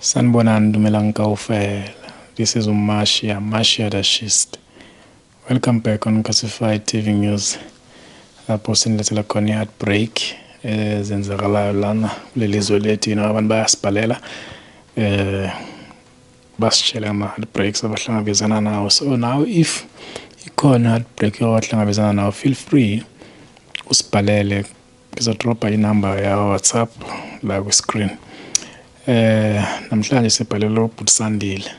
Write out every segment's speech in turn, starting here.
Sanibonani Dumelang kaofela. This is Mashia the Schist. Welcome back on Classified TV News. Lapho sinilethela khona i-heartbreak ezenzakalayo lana kuleli zwe lethu abantu bayasibhalela basitshela ama-heartbreaks abahlangabezana nawo. So now if ikhona heartbreak abahlangabezana nawo, feel free usibhalele. Ngizodropha inumber ya WhatsApp la ku-screen. Namhlanje sibhalela uBhutisandile.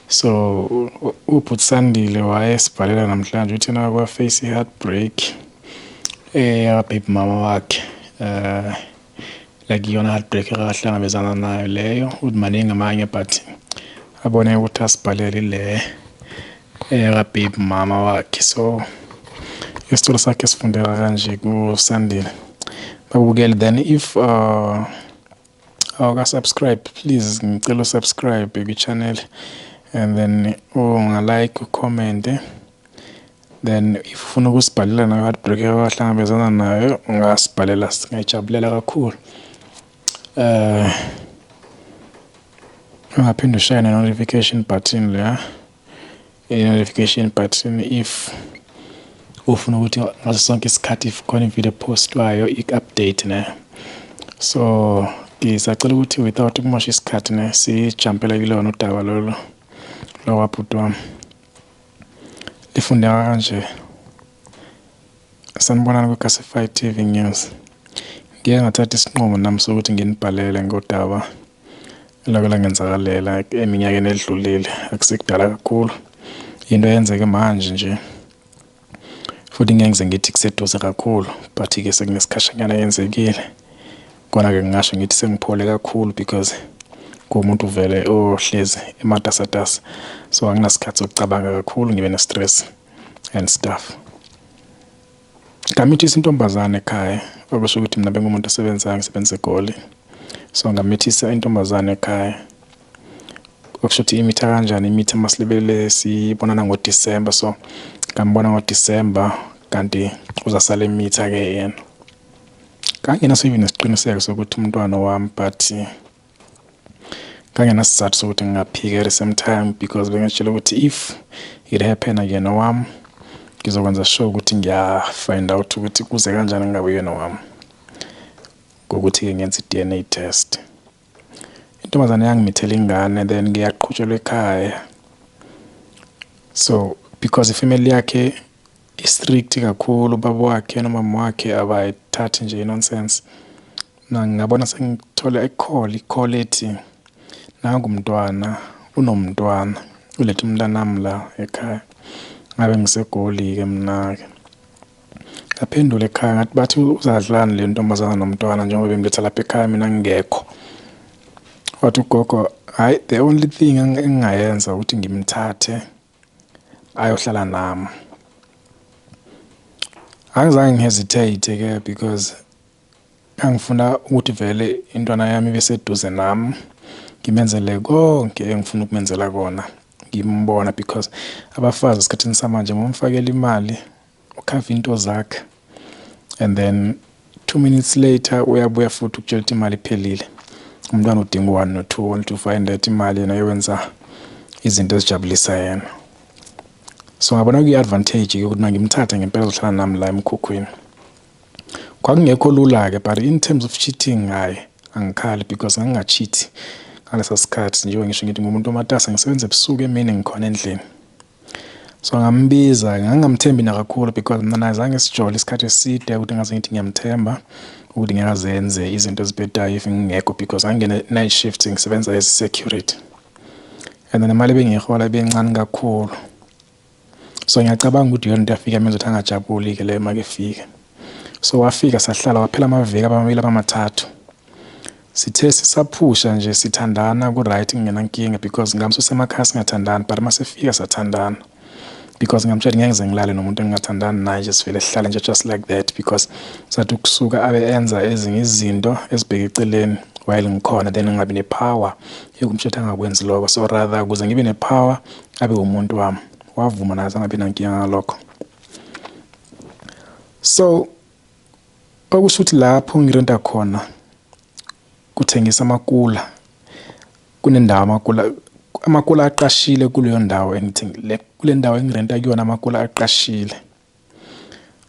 So uBhutisandile wayesibhalela namhlanje uthi nakwa face heartbreak baby mama wakhe like yona heartbreak akahlangabezana nayo leyo umaningi amanye but abone ukuthi asibhalele le baby mama wakhe. So isitolo sakhe sifundeka kanje kuSandile babukele. Then if subscribe, please ngicela subscribe ku-channel and then unga-like, comment. Then if ufuna ukusibhalela nayo heartbreak abahlangabezana nayo ungasibhalela, singayijabulela kakhulu. Ungaphinde ushaya notification button la, notification button if ufuna ukuthi ngaso sonke isikhathi if khona video postwayo ik-update ne. So ngisacela ukuthi without ukumosha isikhathi ne sijumpela kulona udaba lolo lwabhuti wami lifundeka kanje. Sanibonani ku-Classified TV News. Ngike ngathatha isinqumo nami sokuthi nginibhalele ngodaba lokho ngenzakalela eminyakeni edlulile, akusekudala kakhulu, into yenzeke manje nje futhi ngiyenze ngithi kuseduze kakhulu but ke sekunesikhashanyana yenzekile. Kona-ke ngingasho ngithi sengiphole kakhulu because kuwumuntu vele ohlezi ematasatasa, so anginasikhathi sokucabanga kakhulu, ngibe ne-stress and stuff. Ngamithisa intombazane ekhaya, okusho ukuthi mina bengumuntu osebenzayo, ngisebenza eGoli. So ngamithisa intombazane ekhaya, okusho ukuthi imitha kanjani, imitha masilibele sibonana ngoDisemba. So ngambona ngoDisemba kanti uzasala imitha-ke yena. Kangenaso even nesiqiniseko sokuthi umntwana wami but kangenasizathu sokuthi ngingaphika at the same time because bengitshela ukuthi if it happen again wami ngizokwenza sure ukuthi ngiya-find out ukuthi kuze kanjani ngabe yena wami ngokuthi-ke ngenza i-DNA test. Intombazane yangimithela ingane then ngiyaqhutshelwa ekhaya. So because ifamily yakhe strict kakhulu, baba wakhe nomama wakhe abayithathi nje nonsense. Ngabona sengithola i-call ethi nangu umntwana unomntwana ulethe umntanami la ekhaya. Ngabe ngiseGoli-ke mina-ke ngaphendula ekhaya ngathi bathi uzadlani le ntombazana nomntwana njengoba bemletha lapha ekhaya mina ngingekho. Wathi ugogo hayi, the only thing engingayenza ukuthi ngimthathe ayohlala nami. Angizange ngihesitate-ke because angifuna ukuthi vele intwana yami ibe seduze nami, ngimenzele konke engifuna ukumenzela kona, ngimbona because abafazi esikhathini samanje momfakela imali ukhava into zakhe and then 2 minutes later uyabuya futhi ukutshela ukuthi imali iphelile. Umntwana udinga u-1 no-2 only to find that imali yena yowenza izinto ezijabulisa yena. So ngabona kuyi-advantage ukuthi ngimthathe ngempela uzohlala nami la emkhukhwini. Kwakungekho lula-ke but in terms of cheating hayi angikhali because ngingacheat ngalesa sikhathi njengoba ngisho ngithi ngumuntu omatasa, ngisebenza ebusuku emini ngikhona endlini. So ngambiza, ngangamthembi nakakhulu because mina azange sijole isikhathi eside ukuthi ngaze ngithi ngiyamthemba ukuthi ngeke azenze izinto ezibhedayo if ngingekho because angene night shift ngisebenza as security and then imali bengiyihola bencane kakhulu. So ngiyacabanga ukuthi yona into yafika menza ukuthi angajabuli-ke le make efika. So wafika sahlala waphela amaviki abamabili abamathathu. Sithe sisaphusha nje sithandana ku-right ngingenankinga because ngamsusemakhaya singathandani but masefika sathandana because ngamtshela ngeke ngilale nomuntu engingathandani naye nje sivele sihlale nje just like that because sathi ukusuka abe enza ezinye izinto ezibheke eceleni while ngikhona then ngingabi ne-power yokumtshela angakwenzi lokho. So rather ukuze ngibe ne-power abe umuntu wami, wavuma naye zangabi nankinga ngalokho. So okusho ukuthi lapho ngirenta khona kuthengisa amakula kunendawo amakula aqashile kuleyo ndawo kule ndawo engirenta kuyona amakula aqashile.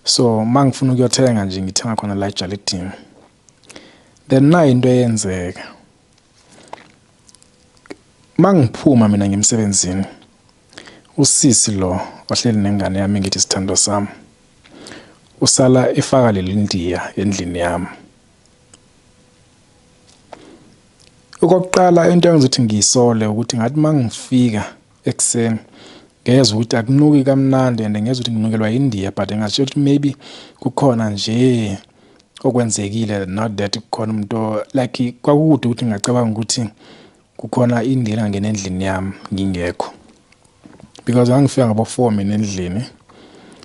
So mangifuna ukuyothenga nje ngithenga khona la eJarleton. Then nayo into eyenzeka. Mangiphuma mina ngemsebenzini. Usisi lo wahleli nengane yami ngithi sithando sami. Usala efaka leli ndiya endlini yami. Okokuqala into engenza ukuthi ngiyisole ukuthi ngathi mangifika ekseni ngezwe ukuthi akunuki kamnandi and ngezwe ukuthi nginukelwa indiya, but ngasho ukuthi maybe kukhona nje okwenzekile, not that kukhona umuntu like kwakude ukuthi ngicabanga ukuthi kukhona indiya engangena endlini yami ngingekho, because ngangifika ngabo 4 mina endlini.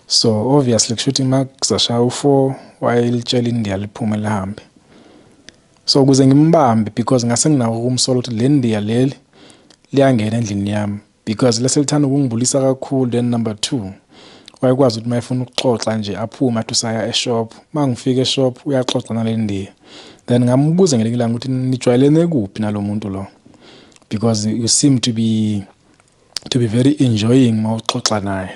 So obviously kushuthi makuzashaya u4 wayelitshela indiya liphume lihambe. So ukuze ngimbambe, because ngase nginawo ukumsola ukuthi le ndiya leli liyangena endlini yami, because leselithanda ukungibulisa kakhulu. Then number 2, wayekwazi ukuthi mayefuna ukuxoxa nje aphume athi usaya eshop. Mangifika eshop uyaxoxa nale ndiya. Then ngambuza ngelinye ilanga ukuthi nijwayelene kuphi nalomuntu lo, because you seem to be very enjoying mawuxoxa naye.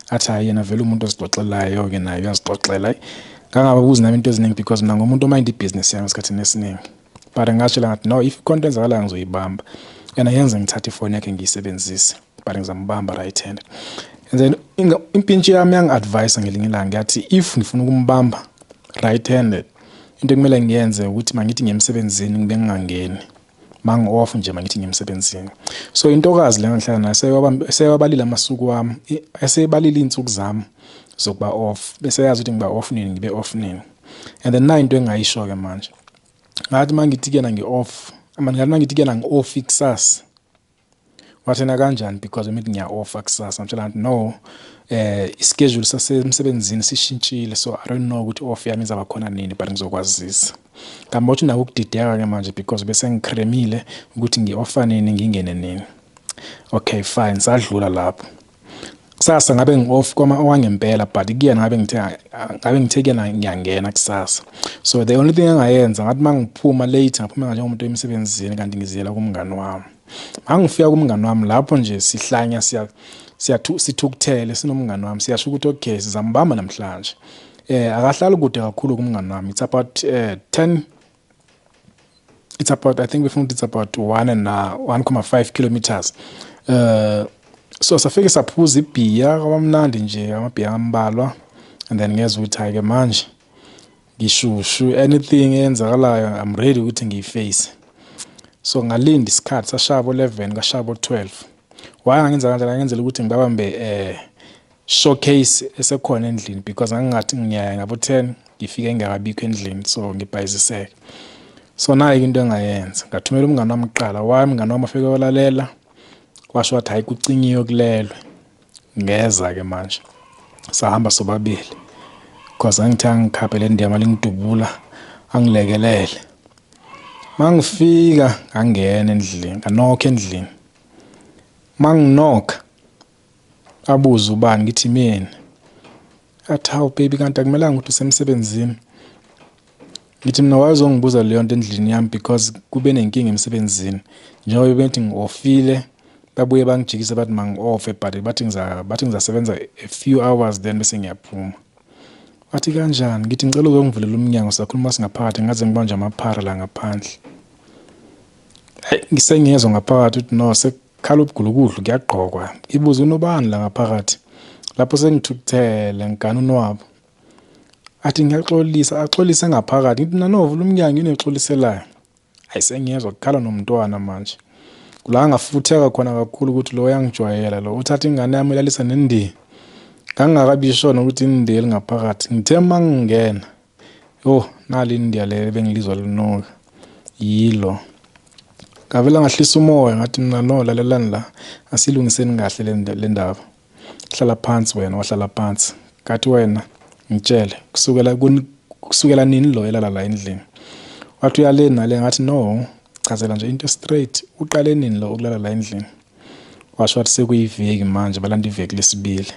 Athi hayi yena vele umuntu osixoxelayo ke naye uyasixoxela. Ngangababuzi nami into eziningi because mina ngomuntu omind ibusiness yami esikhathini esiningi. But ngashela ngathi no, if content zakala ngizoyibamba. Yena yenze ngithathe ifone yakhe ngiyisebenzise, but ngizambamba right hand. And then impintshi yami yangi-advise ngelinye ilanga ngathi if ngifuna ukumbamba right handed, into ekumele ngiyenze ukuthi mangithi ngiyemsebenzini ngibe ngingangeni. Mangi-off nje mangithi ngiyemsebenzini. So intokazi le ngihlala nayo seyabalile amasuku wami, esebalile insuku zami zokuba off. Bese yazi ukuthi ngiba off nini ngibe off nini. And then nayo into engayisho ke manje. Ngathi mangithi kena ngi-off, ngathi mangithi kena ngi-off ikusasa. Wathena kanjani because mithi ngiya-off kusasa. Ngitshela ngathi no, ischedule sasemsebenzini sishintshile, so I don't know ukuthi off yami izaba khona nini, but ngizokwazisa. Ngamba uthi naku ukudideka ke manje because bese ngikremile ukuthi ngi-offa nini ngingene nini. Okay fine, sadlula lapho. Kusasa ngabe ngi-off kwangempela, but kuyena ngabe ngithe kuyena ngiyangena kusasa. So the only thing engayenza ngathi mangiphuma late, ngaphuma nje umuntu emsebenzini kanti ngiziyela kumngani wami. Mangifika kumngani wami lapho nje sihlanya sithukuthele sinomngani wami, siyasho ukuthi okay sizambamba namhlanje. Akahlali kude kakhulu kumngani wami. It's about 10, it's about, I think we found it's about 1.5 kilometers. So safike saphuza ibhiya kwamnandi nje, amabhiya ambalwa, and then ngezwe ukuthi hayi ke manje ngishushu, anything eyenzakalayo I'm ready ukuthi ngiyiface. So ngalinda isikhathi sashabo 11 kashabo 12. Wangenza kanjani? Ngenzela ukuthi ngibabambe showcase esekhona endlini, because ngangathi ngiyaya ngabo 10 ngifike ngingakabikho endlini, so ngibhayiziseke. So nayo into engayenza, ngathumela umngane wami kuqala. Umngane wami afike walalela, washo wathi hayi kucinyiwe kulelwe. Ngeza ke manje sahamba sobabili, because angithanga ngikhaphe le ndiya mali ngidubula angilekelele. Mangifika ngangena endlini, nganokha endlini. Manginokha abuza ubani, ngithi mina. Athi hawu baby kanti akumelanga ukuthi usemsebenzini. Ngithi mina wazongibuza leyo nto endlini yami because kube nenkinga emsebenzini. Njengoba bethi ngi-offile, babuye bangijikisa bathi mangi-offe, but bathi ngizasebenza a few hours then bese ngiyaphuma. Wathi kanjani? Ngithi ngicela uzongivulela umnyango sakhuluma singaphakathi ngaze ngibanje amaphara la ngaphandle. Ngisengiyezwa ngaphakathi ukuthi no, sekhala ubugulugudlu kuyagqokwa. Ibuza unobani la ngaphakathi. Lapho sengithukuthele ngigana unwabo. Athi ngiyaxolisa, axolise ngaphakathi. Ngithi nanovula umnyango inexoliselayo. Hayi sengiyezwa ukukhala nomntwana manje. Kula ngafutheka khona kakhulu ukuthi lo uyangijwayela lo. Uthatha ingane yami ilalisa nendiya. Ngangakabisho nokuthi indiya lingaphakathi. Ngithe mangingena, nali indiya le bengilizwa linuka. Yilo. Ngavela ngahlisa umoya ngathi mina no, lalelani la, asilungiseni kahle le ndaba. Hlala phansi wena, wahlala phansi. Ngathi wena ngitshele kusukela nini lo elala la endlini. Wathi uyale nale, ngathi no, chazela nje into straight. Uqale nini lo ukulala la endlini? Washo wathi sekuyiveki manje, balanda iveki lesibili.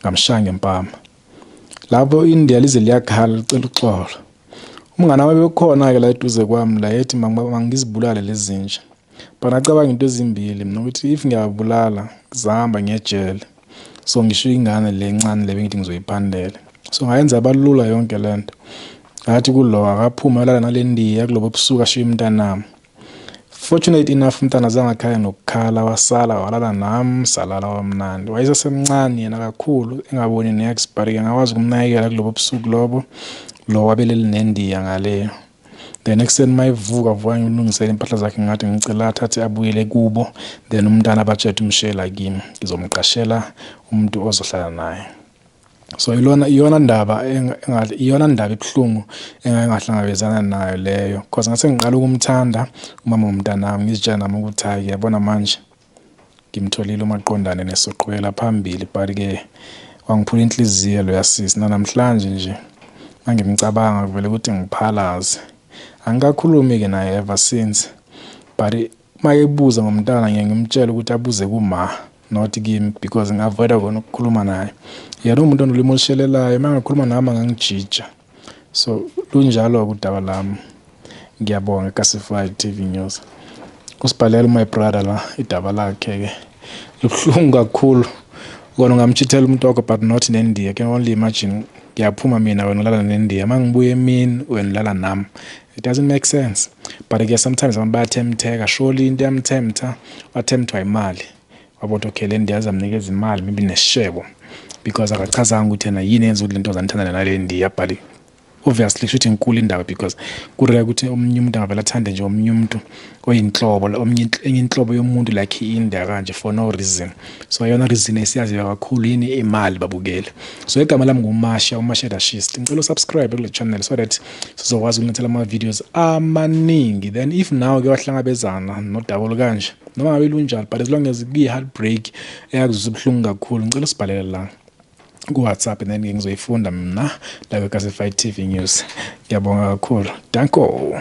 Ngamshaya ngempama. Lapho indiya lize liyakhala licela uxolo. Umngane wami bekhona ke la eduze kwami la, yethi mangizibulale lezi zinja. but ngacabanga into ezimbili mina ukuthi if ngiyabulala ngizahamba ngejele, so ngisho ingane lencane lebengithi ngizoyiphandela, so ngayenza balula yonke lento. Ngathi kulo akaphuma lala nalendiya kulobo busuku ashiya umntanami. Fortunate enough umntana zange akhaya nokukhala, wasala walala nami, salala wamnandi. Wayesesemncane yena kakhulu, engaboni ne-expiry, ngakwazi ukumnakekela kulobo busuku lobo lo wabeleli nendiya ngaleyo. Then ekuseni mayivuka vuka ngilungisele impahla zakhe, ngathi ngicela athathe abuyele kubo, then umntana abatshethe umshela kimi, ngizomqashela umuntu ozohlala naye. So iyona ndaba ebuhlungu engahlangabezana nayo leyo, because ngase ngiqala ukumthanda umama womntanami, ngizitshela nami ukuthi hayi yabona manje ngimtholile umaqondane nesoqhwela phambili, but-ke wangiphula inhliziyo lo yasisi. Namhlanje nje mangimcabanga kuvele ukuthi ngiphalaze. Angikakhulumi-ke naye ever since, but mayebuza ngomntana ngiye ngimtshela ukuthi abuze kuma, not kimi, because ngavoida kona ukukhuluma naye. Yena umuntu onolimo olushelelayo, mangakhuluma nami angangijija. So lunjalo-ke udaba lami. Ngiyabonga Classified TV News. Usibhalela my brother la idaba lakhe-ke lubuhlungu kakhulu. Kona ungamchithela umuntu wakho but not nendiya. Can only imagine ngiyaphuma mina wena ulala nendiya, mangibuye emini wena ulala nami. It doesn't make sense. But again, sometimes abantu bayathemtheka, surely into yamthemtha, wathemthwa imali. Wabothi okay le ndiya azamnikeza imali, maybe nesishebo, because akachazanga ukuthi yena yini yenza ukuthi lento zanithanda nale ndiya. But obviously kusho ukuthi inkulu indaba, because kureke ukuthi omunye umuntu angavela athande nje omunye umuntu oyinhlobo, enye inhlobo yomuntu like i-India kanje for no reason. So yona reason esiyaziyo kakhulu yini, imali babukele. So igama lami nguMasha, uMashedashist. Ngicela usubscribe kule channel so that sizokwazi ukulethela ama-videos amaningi. Then if now ke wahlangabezana nodabula kanje noma ngabe lunjalo, but as long as kuyi-heartbreak eyakuzwisa ubuhlungu kakhulu, ngicela usibhalele la ku-WhatsApp, and then ngizoyifunda mina la kwi-Classified TV News. Ngiyabonga kakhulu. Danko.